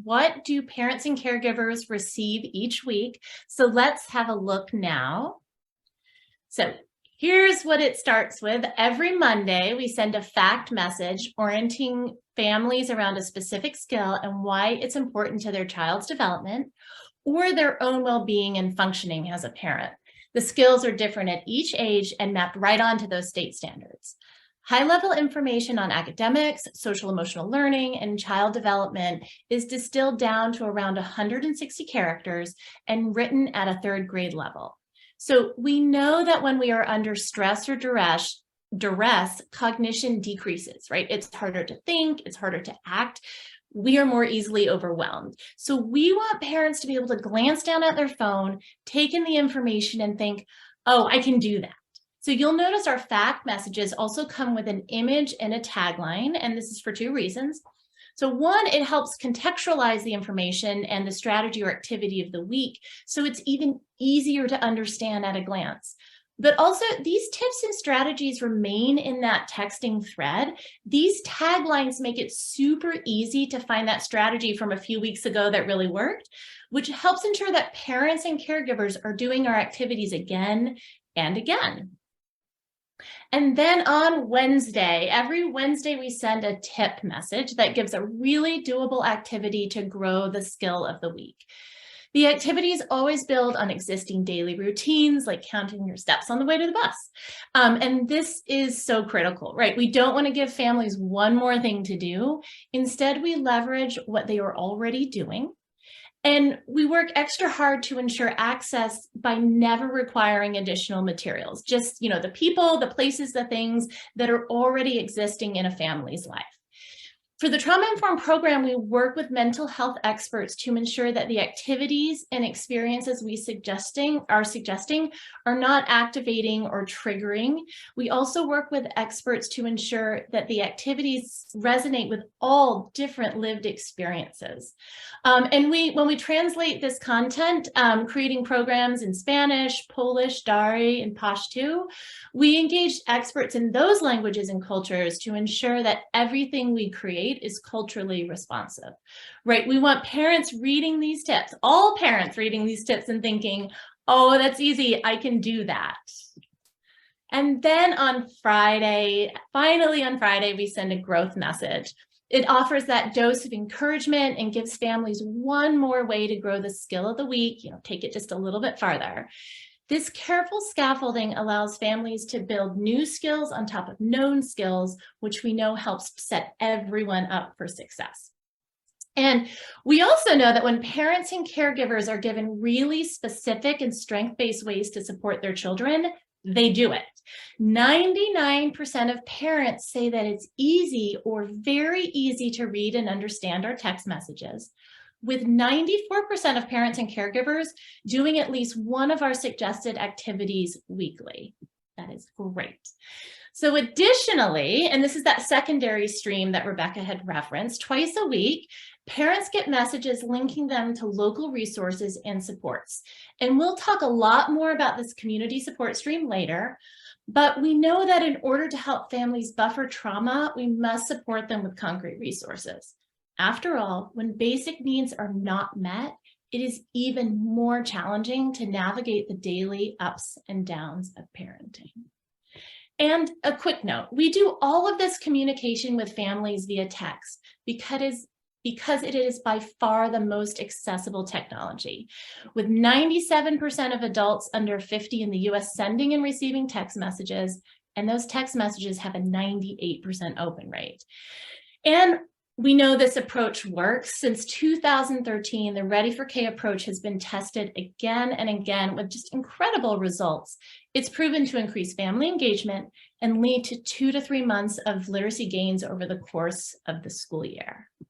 what do parents and caregivers receive each week? So let's have a look now. So here's what it starts with. Every Monday, we send a fact message orienting families around a specific skill and why it's important to their child's development or their own well-being and functioning as a parent. The skills are different at each age and mapped right onto those state standards. High-level information on academics, social emotional learning, and child development is distilled down to around 160 characters and written at a third grade level. So we know that when we are under stress or duress, cognition decreases, right? It's harder to think, it's harder to act. We are more easily overwhelmed. So we want parents to be able to glance down at their phone, take in the information and think, oh, I can do that. So you'll notice our fact messages also come with an image and a tagline, and this is for two reasons. So one, it helps contextualize the information and the strategy or activity of the week, so it's even easier to understand at a glance. But also, these tips and strategies remain in that texting thread. These taglines make it super easy to find that strategy from a few weeks ago that really worked, which helps ensure that parents and caregivers are doing our activities again and again. And then on Wednesday, every Wednesday, we send a tip message that gives a really doable activity to grow the skill of the week. The activities always build on existing daily routines, like counting your steps on the way to the bus. And this is so critical, right? We don't want to give families one more thing to do. Instead, we leverage what they are already doing. And we work extra hard to ensure access by never requiring additional materials, just, the people, the places, the things that are already existing in a family's life. For the trauma-informed program, we work with mental health experts to ensure that the activities and experiences we are suggesting are not activating or triggering. We also work with experts to ensure that the activities resonate with all different lived experiences. And when we translate this content, creating programs in Spanish, Polish, Dari, and Pashto, we engage experts in those languages and cultures to ensure that everything we create is culturally responsive, right? We want parents reading these tips, all parents reading these tips and thinking, oh, that's easy, I can do that. And then on Friday, finally on Friday, we send a growth message. It offers that dose of encouragement and gives families one more way to grow the skill of the week, take it just a little bit farther. This careful scaffolding allows families to build new skills on top of known skills, which we know helps set everyone up for success. And we also know that when parents and caregivers are given really specific and strength-based ways to support their children, they do it. 99% of parents say that it's easy or very easy to read and understand our text messages, with 94% of parents and caregivers doing at least one of our suggested activities weekly. That is great. So additionally, and this is that secondary stream that Rebecca had referenced, twice a week, parents get messages linking them to local resources and supports. And we'll talk a lot more about this community support stream later, but we know that in order to help families buffer trauma, we must support them with concrete resources. After all, when basic needs are not met, it is even more challenging to navigate the daily ups and downs of parenting. And a quick note, we do all of this communication with families via text because it is by far the most accessible technology, with 97% of adults under 50 in the US sending and receiving text messages, and those text messages have a 98% open rate. And we know this approach works. Since 2013, the Ready4K approach has been tested again and again with just incredible results. It's proven to increase family engagement and lead to 2 to 3 months of literacy gains over the course of the school year.